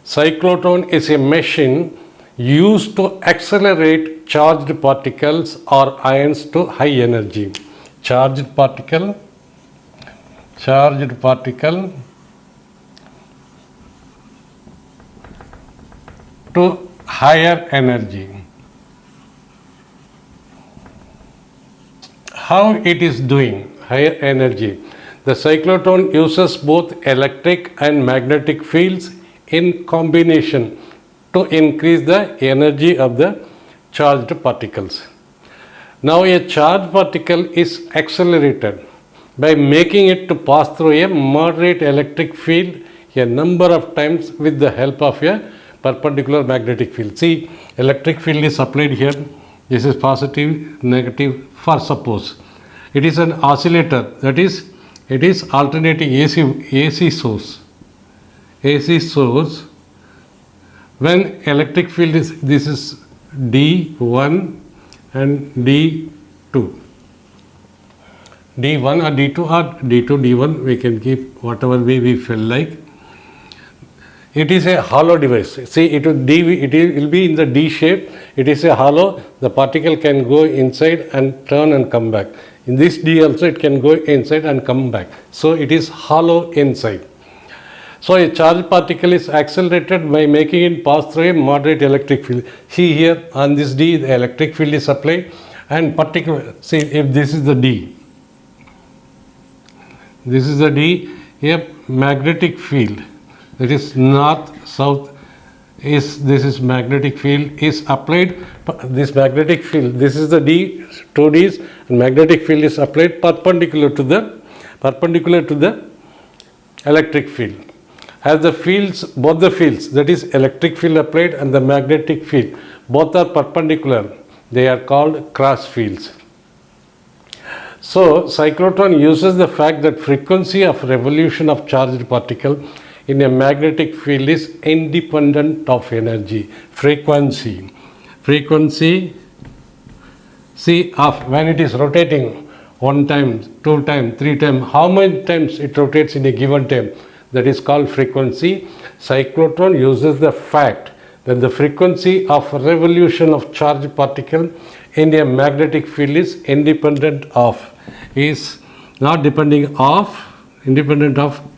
Cyclotron is a machine used to accelerate charged particles or ions to high energy. Charged particle to higher energy. How it is doing higher energy? The cyclotron uses both electric and magnetic fields in combination to increase the energy of the charged particles. Now a charged particle is accelerated by making it to pass through a moderate electric field a number of times with the help of a perpendicular magnetic field. See, electric field is applied here. This is positive, negative. For suppose it is an oscillator, that is, it is alternating AC source. When electric field is, this is D1 and D2. D1 or D2 or D2, D1, we can keep whatever way we feel like. It is a hollow device. See, it will be in the D shape. It is a hollow. The particle can go inside and turn and come back. In this D also it can go inside and come back. So it is hollow inside. So a charged particle is accelerated by making it pass through a moderate electric field. See here on this D, the electric field is applied, and see if this is the D. This is the D, a magnetic field, that is north, south, this is magnetic field is applied. This magnetic field, this is the D, 2 Ds, and magnetic field is applied perpendicular to the electric field. As the fields, both the fields, that is electric field applied and the magnetic field, both are perpendicular. They are called cross fields. So cyclotron uses the fact that frequency of revolution of charged particle in a magnetic field is independent of energy. Frequency, see, of when it is rotating 1 time, 2 time, 3 time, how many times it rotates in a given time, that is called frequency. Cyclotron uses the fact that the frequency of revolution of charged particle in a magnetic field is independent of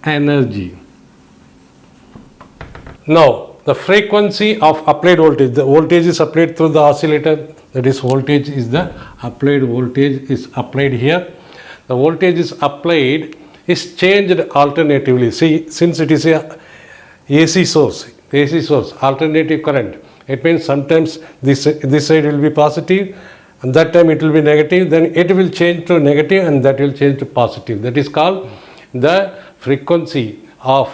energy. Now, the frequency of applied voltage, the voltage is applied through the oscillator, that is voltage is the applied voltage is applied here. The voltage is applied is changed alternatively. See, since it is a AC source, alternative current, it means sometimes this side will be positive and that time it will be negative, then it will change to negative and that will change to positive. That is called the frequency of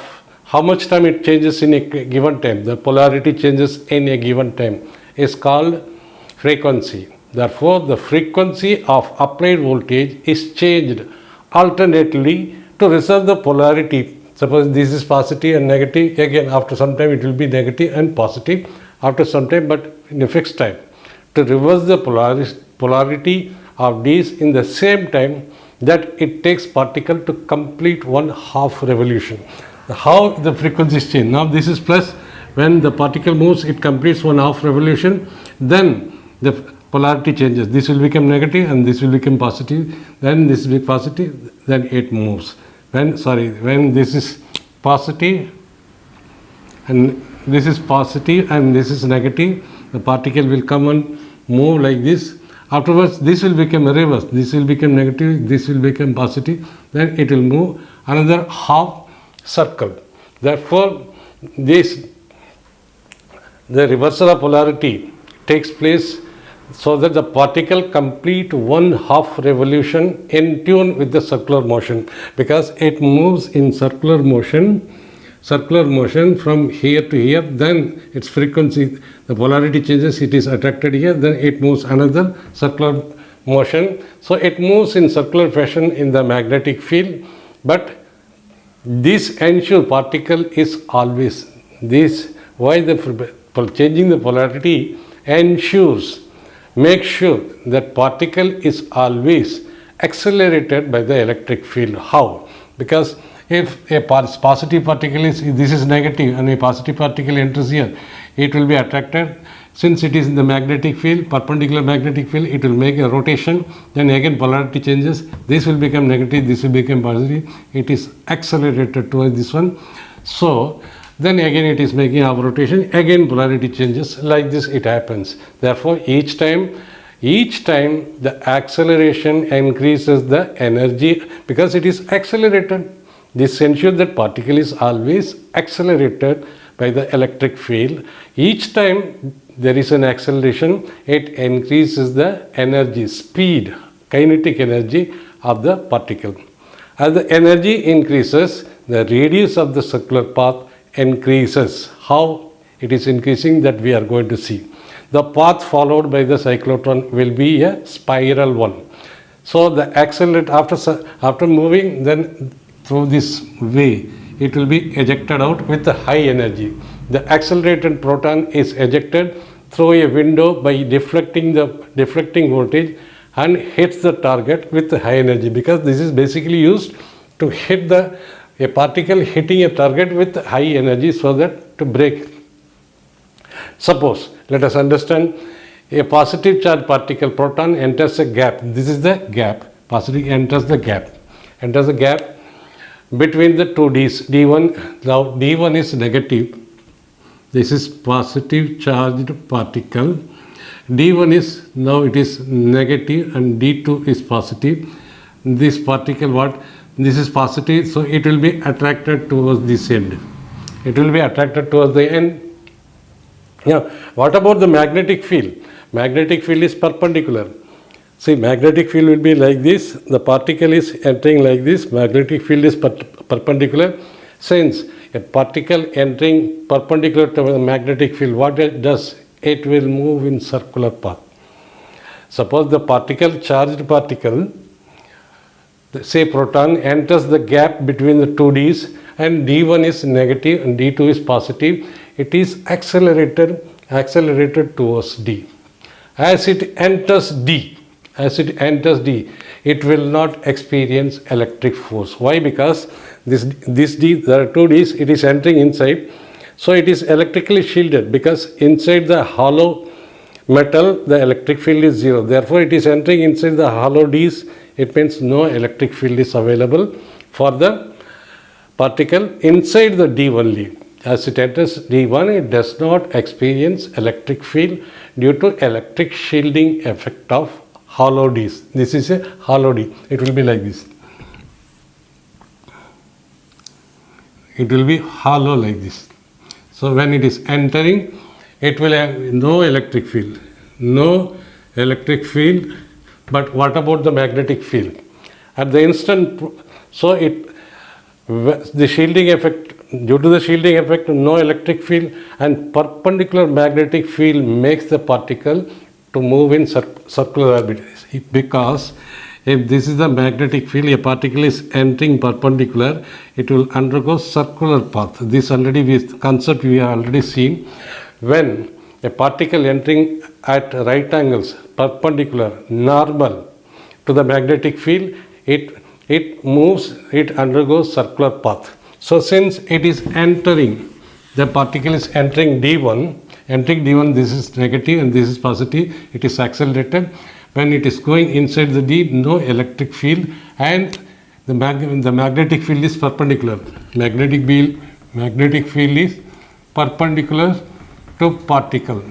how much time it changes in a given time, the polarity changes in a given time is called frequency. Therefore, the frequency of applied voltage is changed alternatively to resolve the polarity. Suppose this is positive and negative, again after some time it will be negative and positive after some time, but in a fixed time. To reverse the polarity of these in the same time that it takes particle to complete 1/2 revolution. How the frequency is changed? Now this is plus, when the particle moves it completes 1/2 revolution, then the polarity changes. This will become negative and this will become positive, then this will be positive, then it moves. When this is positive and this is positive and this is negative, the particle will come and move like this. Afterwards this will become reverse, this will become negative, this will become positive, then it will move another half circle. Therefore, the reversal of polarity takes place so that the particle complete 1/2 revolution in tune with the circular motion, because it moves in circular motion from here to here, then its frequency, the polarity changes, it is attracted here, then it moves another circular motion. So it moves in circular fashion in the magnetic field, but this ensure particle is always this. Why changing the polarity ensures, make sure that particle is always accelerated by the electric field. How? Because If a positive particle is, this is negative and a positive particle enters here, it will be attracted. Since it is in the magnetic field, perpendicular magnetic field, it will make a rotation, then again polarity changes, this will become negative, this will become positive, it is accelerated towards this one. So then again it is making a rotation, again polarity changes, like this it happens. Therefore each time the acceleration increases the energy because it is accelerated. This ensures that particle is always accelerated by the electric field. Each time there is an acceleration, it increases the energy, speed, kinetic energy of the particle. As the energy increases, the radius of the circular path increases. How it is increasing, that we are going to see. The path followed by the cyclotron will be a spiral one. So the accelerator, after moving then through this way, it will be ejected out with a high energy. The accelerated proton is ejected through a window by deflecting voltage and hits the target with high energy, because this is basically used to hit a particle hitting a target with high energy so that to break. Suppose, let us understand, a positive charge particle proton enters a gap. This is the gap. Positive enters the gap between the two D's. D1, now D1 is negative. This is positive charged particle. D1 is, now it is negative and D2 is positive. This particle, what? This is positive, so it will be attracted towards this end. It will be attracted towards the end. Now, what about the magnetic field? Magnetic field is perpendicular. See, magnetic field will be like this. The particle is entering like this. Magnetic field is perpendicular. Since a particle entering perpendicular to the magnetic field, what it does? It will move in circular path. Suppose the particle, charged particle, say proton, enters the gap between the two D's, and D1 is negative and D2 is positive. It is accelerated towards D. As it enters D, it will not experience electric force. Why? Because this D, there are two D's, it is entering inside, so it is electrically shielded, because inside the hollow metal the electric field is zero. Therefore it is entering inside the hollow D's. It means no electric field is available for the particle inside the D only. As it enters D1, it does not experience electric field due to electric shielding effect of hollow D's. This is a hollow D. It will be like this. It will be hollow like this. So when it is entering, it will have no electric field. No electric field. But what about the magnetic field? At the instant, so the shielding effect, due to the shielding effect, no electric field, and perpendicular magnetic field makes the particle to move in circular orbit. Because if this is the magnetic field, a particle is entering perpendicular, it will undergo circular path. This concept we have already seen. When a particle entering at right angles, perpendicular, normal to the magnetic field, it moves, it undergoes circular path. So since it is entering, the particle is entering D1, this is negative and this is positive, it is accelerated. When it is going inside the D, no electric field, and the magnetic field is perpendicular. Magnetic field is perpendicular to particle.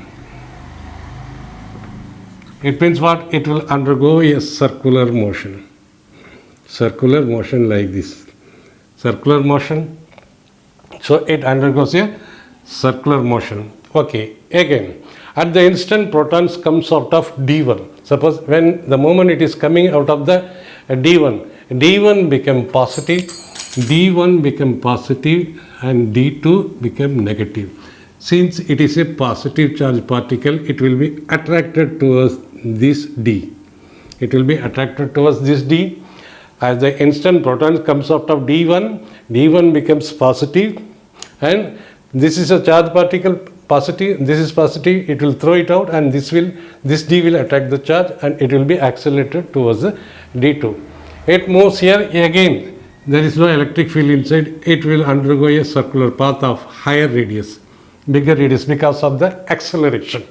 It means what? It will undergo a circular motion. Circular motion like this. Circular motion. So it undergoes a circular motion. Okay. Again, at the instant protons comes out of D1. Suppose when the moment it is coming out of the D1 become positive, and D2 become negative. Since it is a positive charge particle, it will be attracted towards this D. It will be attracted towards this D. As the instant proton comes out of D1 becomes positive, and this is a charge particle, positive, this is positive, it will throw it out, and this D will attract the charge and it will be accelerated towards the D2. It moves here again. there is no electric field inside, it will undergo a circular path of higher radius, bigger radius, because of the acceleration.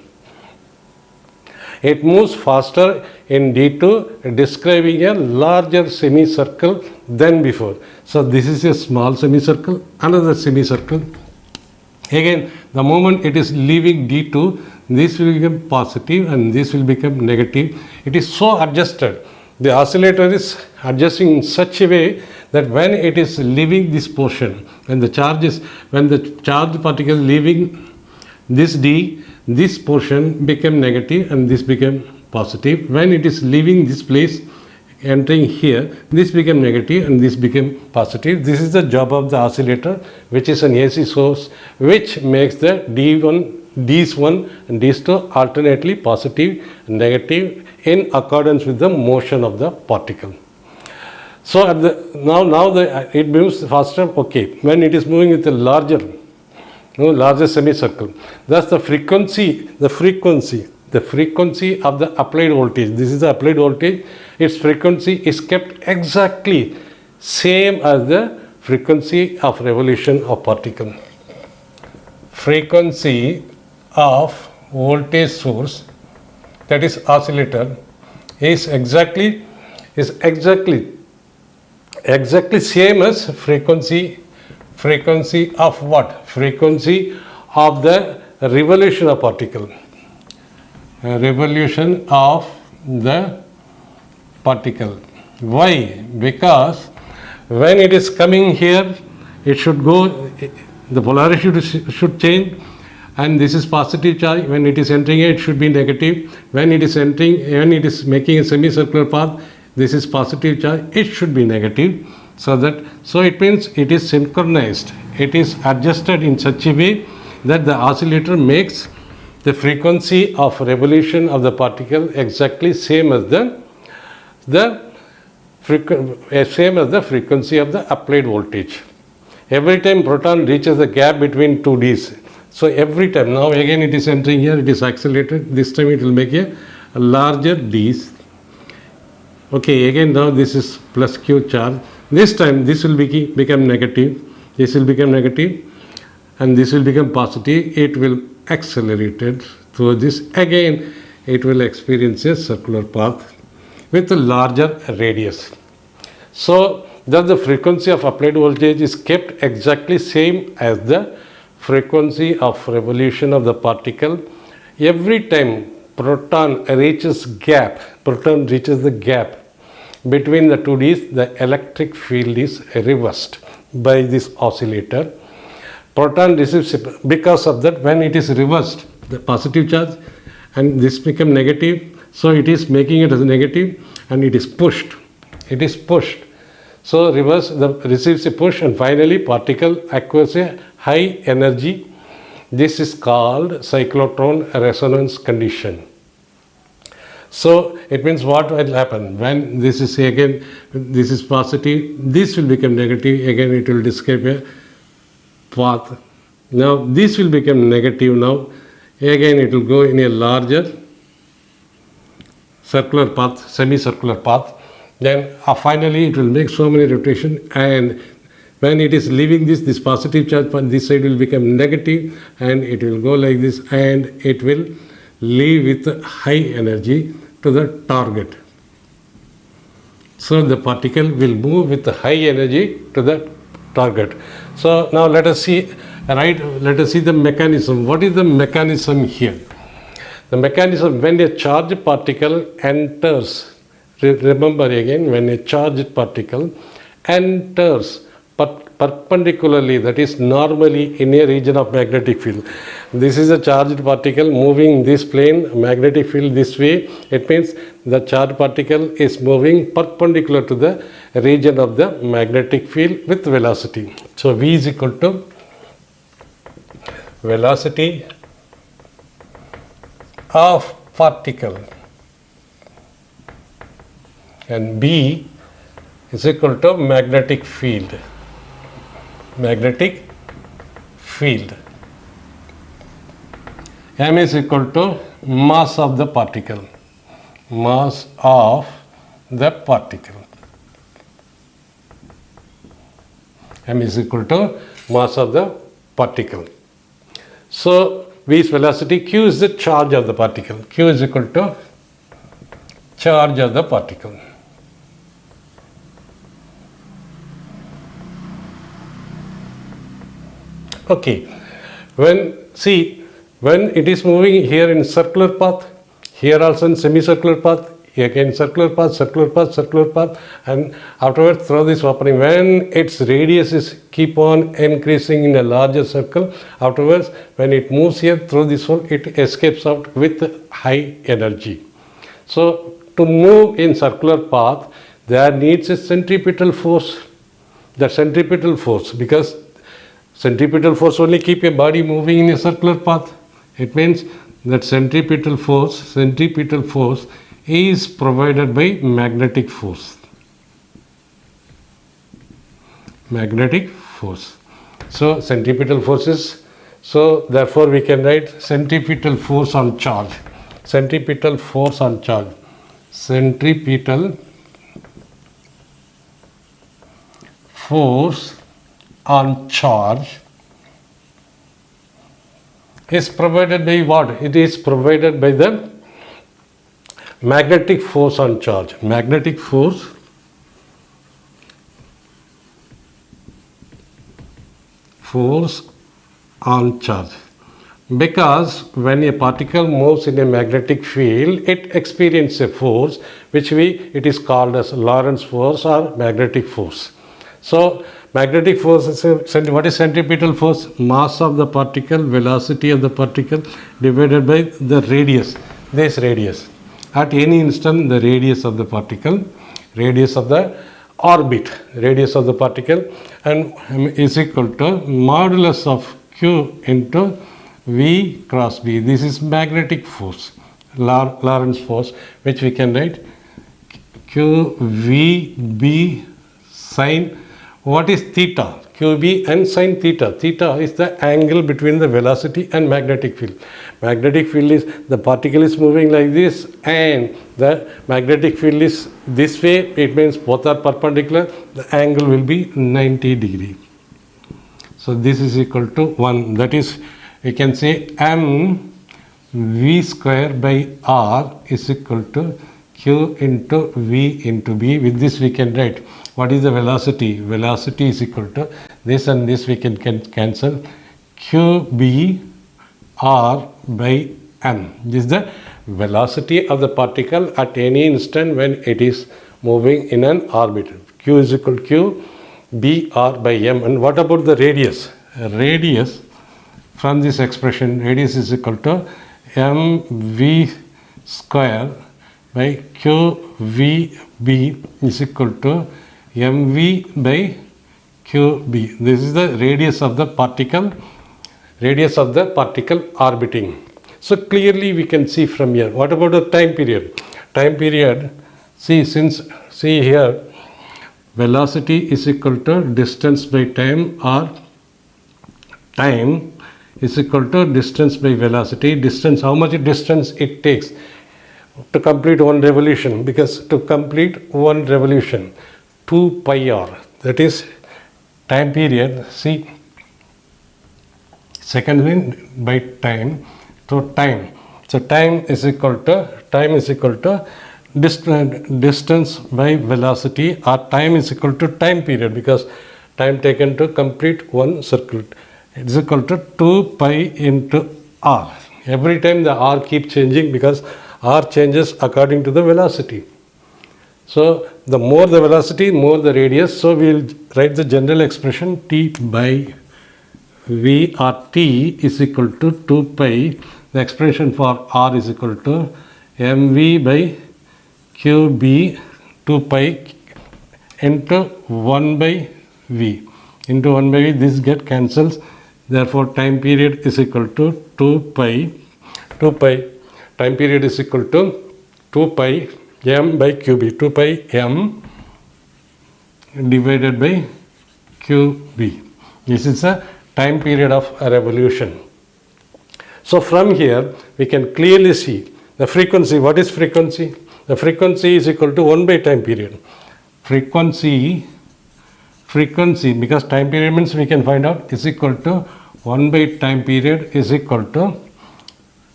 It moves faster in D2, describing a larger semicircle than before. So this is a small semicircle, another semicircle. Again, the moment it is leaving D2, this will become positive and this will become negative. It is so adjusted. The oscillator is adjusting in such a way that when it is leaving this portion, when the charged particle is leaving this D, this portion become negative and this become positive. When it is leaving this place, entering here, this become negative and this become positive. This is the job of the oscillator, which is an AC source, which makes the Ds1 and Ds2 alternately positive and negative in accordance with the motion of the particle. So it moves faster. Okay, when it is moving with a larger semicircle, thus the frequency of the applied voltage, this is the applied voltage, its frequency is kept exactly same as the frequency of revolution of particle. Frequency of voltage source, that is oscillator, is exactly same as frequency of what? Frequency of the revolution of particle. Revolution of the particle. Why? Because when it is coming here, it should go, the polarity should change, and this is positive charge. When it is entering here, it should be negative. When it is making a semicircular path, this is positive charge, it should be negative. So it means it is synchronized. It is adjusted in such a way that the oscillator makes the frequency of revolution of the particle exactly same as the frequency of the applied voltage. Every time proton reaches the gap between two Ds. So every time, now again it is entering here, it is accelerated. This time it will make a larger Ds. Okay, again now this is plus Q charge. This time this will become negative. This will become negative and this will become positive. It will accelerate it through this. Again it will experience a circular path with a larger radius. So that the frequency of applied voltage is kept exactly same as the frequency of revolution of the particle. Every time proton reaches the gap between the two Ds, the electric field is reversed by this oscillator. Proton receives, because of that, when it is reversed, the positive charge, and this become negative, so it is making it as negative and it is pushed. So receives a push, and finally particle acquires a high energy. This is called cyclotron resonance condition. So it means what will happen when this is positive, this will become negative, again it will describe a path. Now this will become negative now, again it will go in a larger circular path, semicircular path. Then finally it will make so many rotation, and when it is leaving this positive charge on this side will become negative, and it will go like this, and it will leave with high energy to the target. So the particle will move with high energy to the target. So now let us see the mechanism. What is the mechanism here? The mechanism, when a charged particle enters, remember again, when a charged particle enters perpendicularly, that is normally in a region of magnetic field. This is a charged particle moving this plane, magnetic field this way. It means the charged particle is moving perpendicular to the region of the magnetic field with velocity. So V is equal to velocity of particle, and B is equal to magnetic field. M is equal to mass of the particle. m is equal to mass of the particle. So v is velocity, q is the charge of the particle. Q is equal to charge of the particle. Okay, when it is moving here in circular path, here also in semicircular path, again circular path, and afterwards through this opening, when its radius is keep on increasing in a larger circle, afterwards when it moves here through this hole, it escapes out with high energy. So to move in circular path, there needs a centripetal force. The centripetal force, because centripetal force only keep a body moving in a circular path. It means that centripetal force is provided by magnetic force. Magnetic force. So centripetal forces. So therefore we can write centripetal force on charge. Centripetal force on charge. Centripetal force on charge is provided by what? It is provided by the magnetic force on charge. Magnetic force on charge. Because when a particle moves in a magnetic field, it experiences a force which it is called as Lorentz force or magnetic force. So magnetic force is what is centripetal force? Mass of the particle, velocity of the particle divided by the radius. This radius. At any instant, the radius of the particle, radius of the orbit, radius of the particle, and is equal to modulus of q into v cross b. This is magnetic force, Lorentz force, which we can write q v b sine. What is theta? QB and sine theta. Theta is the angle between the velocity and magnetic field. Magnetic field is, the particle is moving like this and the magnetic field is this way. It means both are perpendicular. The angle will be 90 degree. So this is equal to 1. That is, we can say m v square by r is equal to q into v into b. With this we can write what is the velocity. Velocity is equal to this and this we can cancel, qb r by m. This is the velocity of the particle at any instant when it is moving in an orbit. Q is equal to q b r by m. And what about the radius? Radius, from this expression, radius is equal to mv square by qvb is equal to mv by qb. This is the radius of the particle orbiting. So clearly we can see from here. What about the time period? Time period, see here, velocity is equal to distance by time, or time is equal to distance by velocity. Distance, how much distance it takes to complete one revolution, because to complete one revolution 2 pi r, that is time period. See, second by time, so time. So time is equal to distance by velocity, or time is equal to time period, because time taken to complete one circle. It is equal to 2 pi into r. Every time the r keeps changing because r changes according to the velocity. So the more the velocity, more the radius. So we will write the general expression t by v, or t is equal to 2 pi. The expression for r is equal to mv by qb, 2 pi into 1 by v. Into 1 by v, this get cancels. Therefore time period is equal to 2 pi. Time period is equal to 2 pi m by qb, 2 pi m divided by qb. This is a time period of a revolution. So from here we can clearly see the frequency. What is frequency? The frequency is equal to 1 by time period. Frequency frequency, because time period means we can find out, is equal to 1 by time period is equal to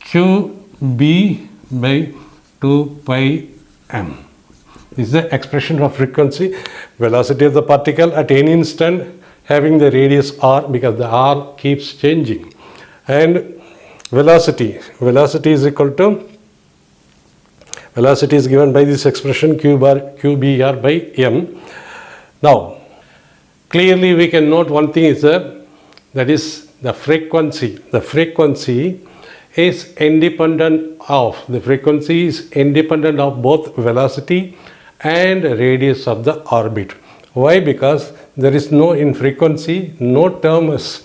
qb by 2 pi m. This is the expression of frequency, velocity of the particle at any instant having the radius r, because the r keeps changing, and velocity is equal to, velocity is given by this expression qbr by m. Now clearly we can note one thing is that is the frequency is independent of both velocity and radius of the orbit. Why? Because there is no, in frequency, no term as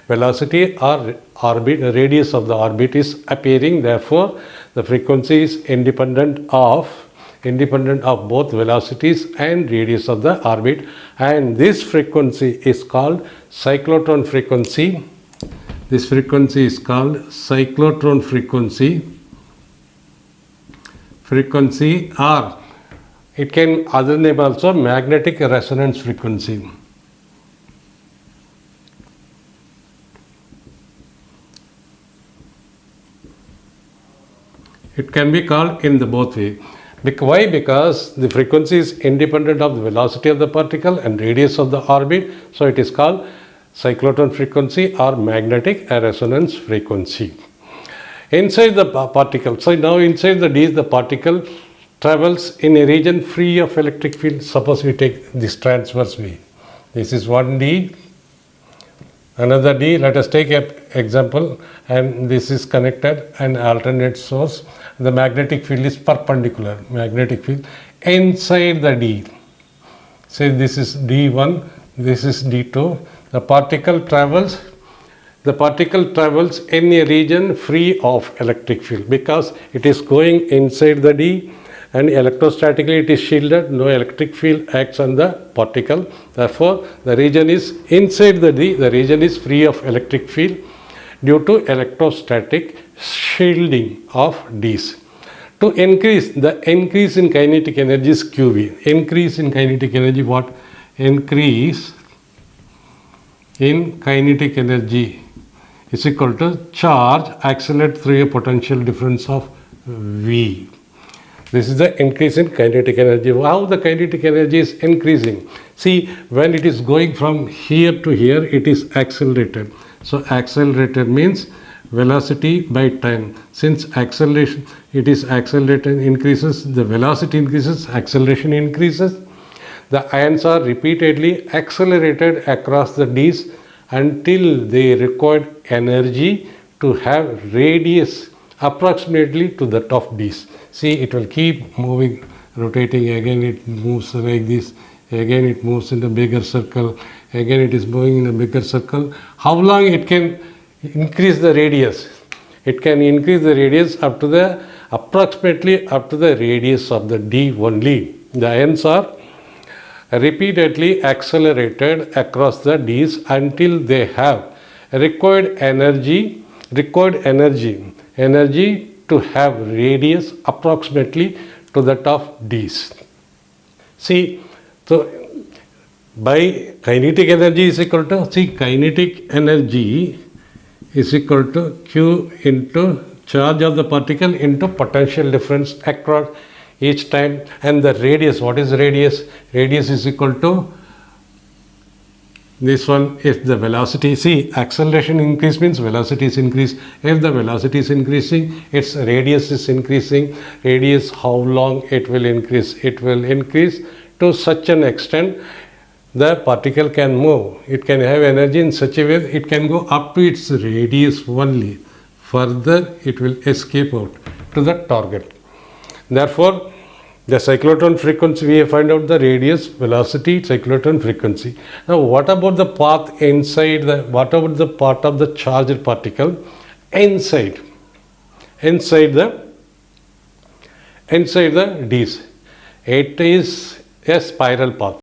velocity or orbit, radius of the orbit is appearing. Therefore the frequency is independent of both velocities and radius of the orbit, and this frequency is called cyclotron frequency. This frequency is called cyclotron frequency, or it can other name also magnetic resonance frequency. It can be called in the both way. Why? Because the frequency is independent of the velocity of the particle and radius of the orbit, so it is called cyclotron frequency or magnetic resonance frequency. Inside the particle, so now inside the D, the particle travels in a region free of electric field. Suppose we take this transverse V. This is one D, another D. Let us take an example, and this is connected an alternate source. The magnetic field is perpendicular. Magnetic field inside the D. Say this is D1, this is D2. The particle travels in a region free of electric field, because it is going inside the D, and electrostatically it is shielded. No electric field acts on the particle. Therefore the region is inside the D. The region is free of electric field due to electrostatic shielding of Ds. To increase in kinetic energy is QV. Increase in kinetic energy, what? Increase in kinetic energy is equal to charge accelerate through a potential difference of V. This is the increase in kinetic energy. How the kinetic energy is increasing? See, when it is going from here to here, it is accelerated. So accelerated means velocity by time. Since acceleration, it is accelerated, increases, the velocity increases, acceleration increases. The ions are repeatedly accelerated across the Ds until they require energy to have radius approximately to that of Ds. See, it will keep moving, rotating. Again it moves like this, again it moves in a bigger circle, again it is moving in a bigger circle. How long it can increase the radius? It can increase the radius up to the approximately up to the radius of the D only. The ions are repeatedly accelerated across the Ds until they have required energy to have radius approximately to that of Ds. See, so by kinetic energy is equal to, kinetic energy is equal to Q into charge of the particle into potential difference across each time, and the radius, what is radius? Radius is equal to, this one is the velocity. See, acceleration increase means velocity is increased. If the velocity is increasing, its radius is increasing. Radius, how long it will increase? It will increase to such an extent the particle can move. It can have energy in such a way it can go up to its radius only. Further, it will escape out to the target. Therefore, the cyclotron frequency, we have find out the radius, velocity, cyclotron frequency. Now, what about the path inside what about the part of the charged particle inside the Ds? It is a spiral path.